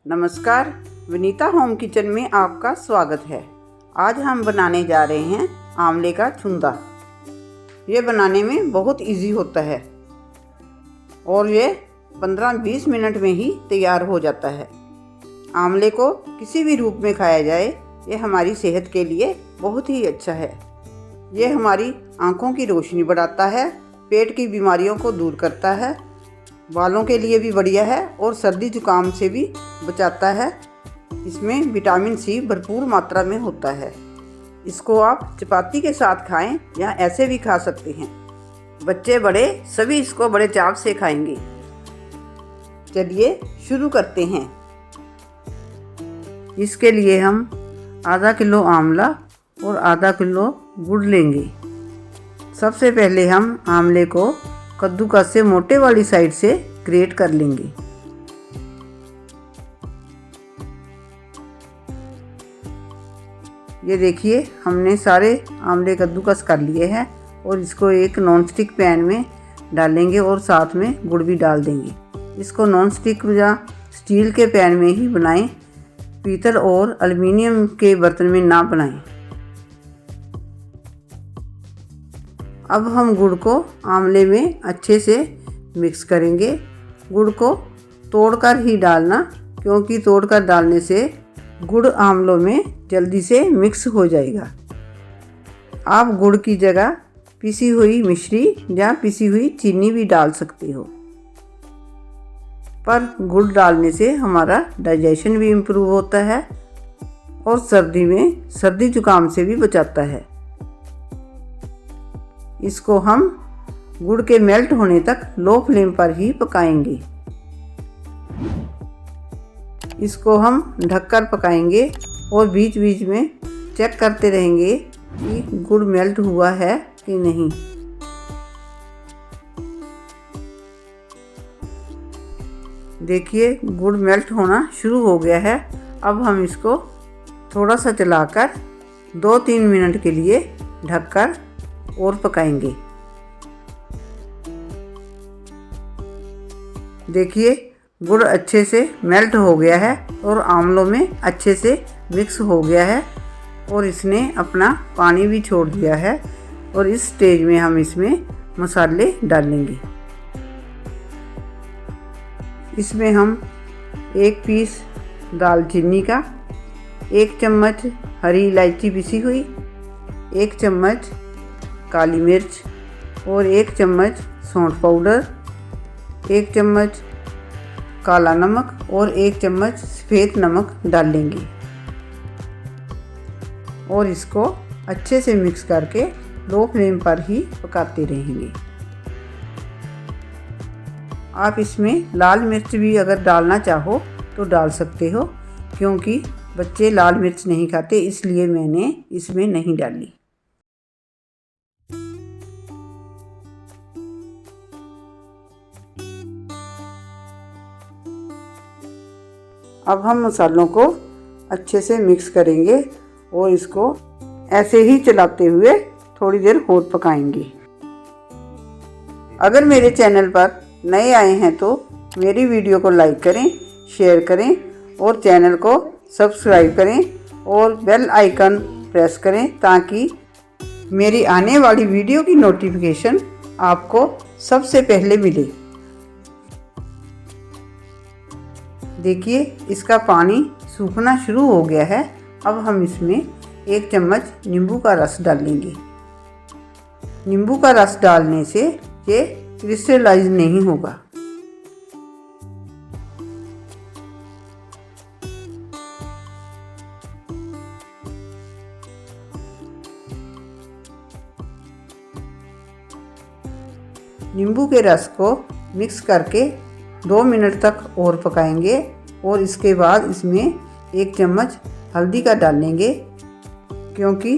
नमस्कार, Vinita home kitchen में आपका स्वागत है। आज हम बनाने जा रहे हैं आंवले का छुंदा। ये बनाने में बहुत इजी होता है और ये 15-20 मिनट में ही तैयार हो जाता है। आंवले को किसी भी रूप में खाया जाए, ये हमारी सेहत के लिए बहुत ही अच्छा है। ये हमारी आँखों की रोशनी बढ़ाता है, पेट की बीमारियों को दूर करता है, बालों के लिए भी बढ़िया है और सर्दी जुकाम से भी बचाता है। इसमें विटामिन सी भरपूर मात्रा में होता है। इसको आप चपाती के साथ खाएं या ऐसे भी खा सकते हैं। बच्चे बड़े सभी इसको बड़े चाव से खाएंगे। चलिए शुरू करते हैं। इसके लिए हम आधा किलो आंवला और आधा किलो गुड़ लेंगे। सबसे पहले हम आंवले को कद्दूकस से मोटे वाली साइड से ग्रेट कर लेंगे। ये देखिए, हमने सारे आंवले कद्दूकस कर लिए हैं और इसको एक नॉन स्टिक पैन में डालेंगे और साथ में गुड़ भी डाल देंगे। इसको नॉन स्टिक या स्टील के पैन में ही बनाएं, पीतल और एल्युमिनियम के बर्तन में ना बनाएं। अब हम गुड़ को आंवले में अच्छे से मिक्स करेंगे। गुड़ को तोड़कर ही डालना, क्योंकि तोड़कर डालने से गुड़ आंवलों में जल्दी से मिक्स हो जाएगा। आप गुड़ की जगह पिसी हुई मिश्री या पिसी हुई चीनी भी डाल सकते हो, पर गुड़ डालने से हमारा डाइजेशन भी इम्प्रूव होता है और सर्दी में सर्दी जुकाम से भी बचाता है। इसको हम गुड़ के मेल्ट होने तक लो फ्लेम पर ही पकाएंगे। इसको हम ढककर पकाएंगे और बीच बीच में चेक करते रहेंगे कि गुड़ मेल्ट हुआ है कि नहीं। देखिए, गुड़ मेल्ट होना शुरू हो गया है। अब हम इसको थोड़ा सा चलाकर 2-3 मिनट के लिए ढककर और पकाएंगे। देखिए, गुड़ अच्छे से मेल्ट हो गया है और आंवलों में अच्छे से मिक्स हो गया है और इसने अपना पानी भी छोड़ दिया है। और इस स्टेज में हम इसमें मसाले डालेंगे। इसमें हम 1 पीस दालचीनी का, 1 चम्मच हरी इलायची पिसी हुई, 1 चम्मच काली मिर्च और 1 चम्मच सौंठ पाउडर, 1 चम्मच काला नमक और 1 चम्मच सफ़ेद नमक डालेंगे और इसको अच्छे से मिक्स करके लो फ्लेम पर ही पकाते रहेंगे। आप इसमें लाल मिर्च भी अगर डालना चाहो तो डाल सकते हो, क्योंकि बच्चे लाल मिर्च नहीं खाते, इसलिए मैंने इसमें नहीं डाली। अब हम मसालों को अच्छे से मिक्स करेंगे और इसको ऐसे ही चलाते हुए थोड़ी देर और पकाएंगे। अगर मेरे चैनल पर नए आए हैं तो मेरी वीडियो को लाइक करें, शेयर करें और चैनल को सब्सक्राइब करें और बेल आइकन प्रेस करें, ताकि मेरी आने वाली वीडियो की नोटिफिकेशन आपको सबसे पहले मिले। देखिए, इसका पानी सूखना शुरू हो गया है। अब हम इसमें 1 चम्मच नींबू का रस डालेंगे। नींबू का रस डालने से ये क्रिस्टलाइज नहीं होगा। नींबू के रस को मिक्स करके 2 मिनट तक और पकाएंगे और इसके बाद इसमें 1 चम्मच हल्दी का डालेंगे, क्योंकि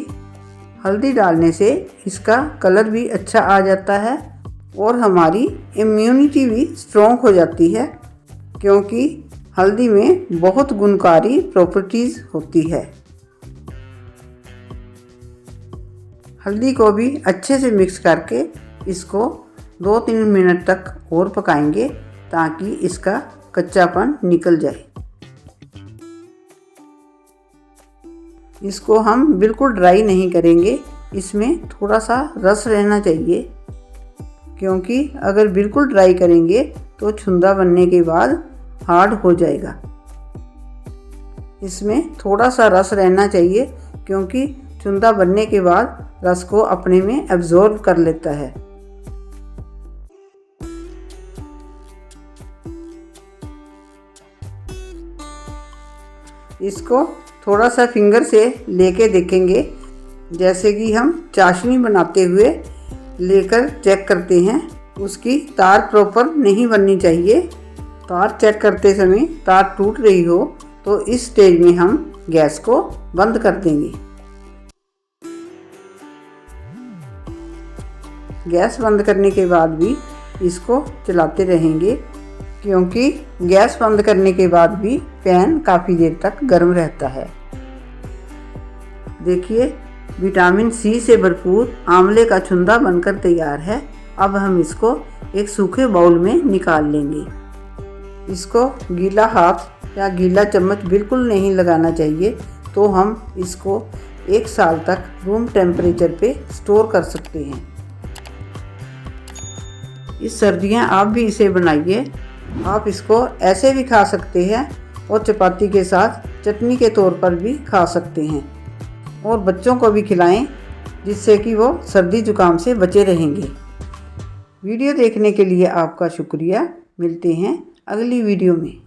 हल्दी डालने से इसका कलर भी अच्छा आ जाता है और हमारी इम्यूनिटी भी स्ट्रॉन्ग हो जाती है, क्योंकि हल्दी में बहुत गुणकारी प्रॉपर्टीज़ होती है। हल्दी को भी अच्छे से मिक्स करके इसको 2-3 मिनट तक और पकाएंगे, ताकि इसका कच्चापन निकल जाए। इसको हम बिल्कुल ड्राई नहीं करेंगे, इसमें थोड़ा सा रस रहना चाहिए, क्योंकि अगर बिल्कुल ड्राई करेंगे तो छुंदा बनने के बाद हार्ड हो जाएगा। इसमें थोड़ा सा रस रहना चाहिए, क्योंकि छुंदा बनने के बाद रस को अपने में एब्जॉर्ब कर लेता है। इसको थोड़ा सा फिंगर से लेके देखेंगे, जैसे कि हम चाशनी बनाते हुए लेकर चेक करते हैं। उसकी तार प्रॉपर नहीं बननी चाहिए। तार चेक करते समय तार टूट रही हो तो इस स्टेज में हम गैस को बंद कर देंगे। गैस बंद करने के बाद भी इसको चलाते रहेंगे, क्योंकि गैस बंद करने के बाद भी पैन काफ़ी देर तक गर्म रहता है। देखिए, विटामिन सी से भरपूर आंवले का छुंदा बनकर तैयार है। अब हम इसको एक सूखे बाउल में निकाल लेंगे। इसको गीला हाथ या गीला चम्मच बिल्कुल नहीं लगाना चाहिए, तो हम इसको 1 साल तक रूम टेम्परेचर पे स्टोर कर सकते हैं। इस सर्दियाँ आप भी इसे बनाइए। आप इसको ऐसे भी खा सकते हैं और चपाती के साथ चटनी के तौर पर भी खा सकते हैं, और बच्चों को भी खिलाएं, जिससे कि वो सर्दी जुकाम से बचे रहेंगे। वीडियो देखने के लिए आपका शुक्रिया। मिलते हैं अगली वीडियो में।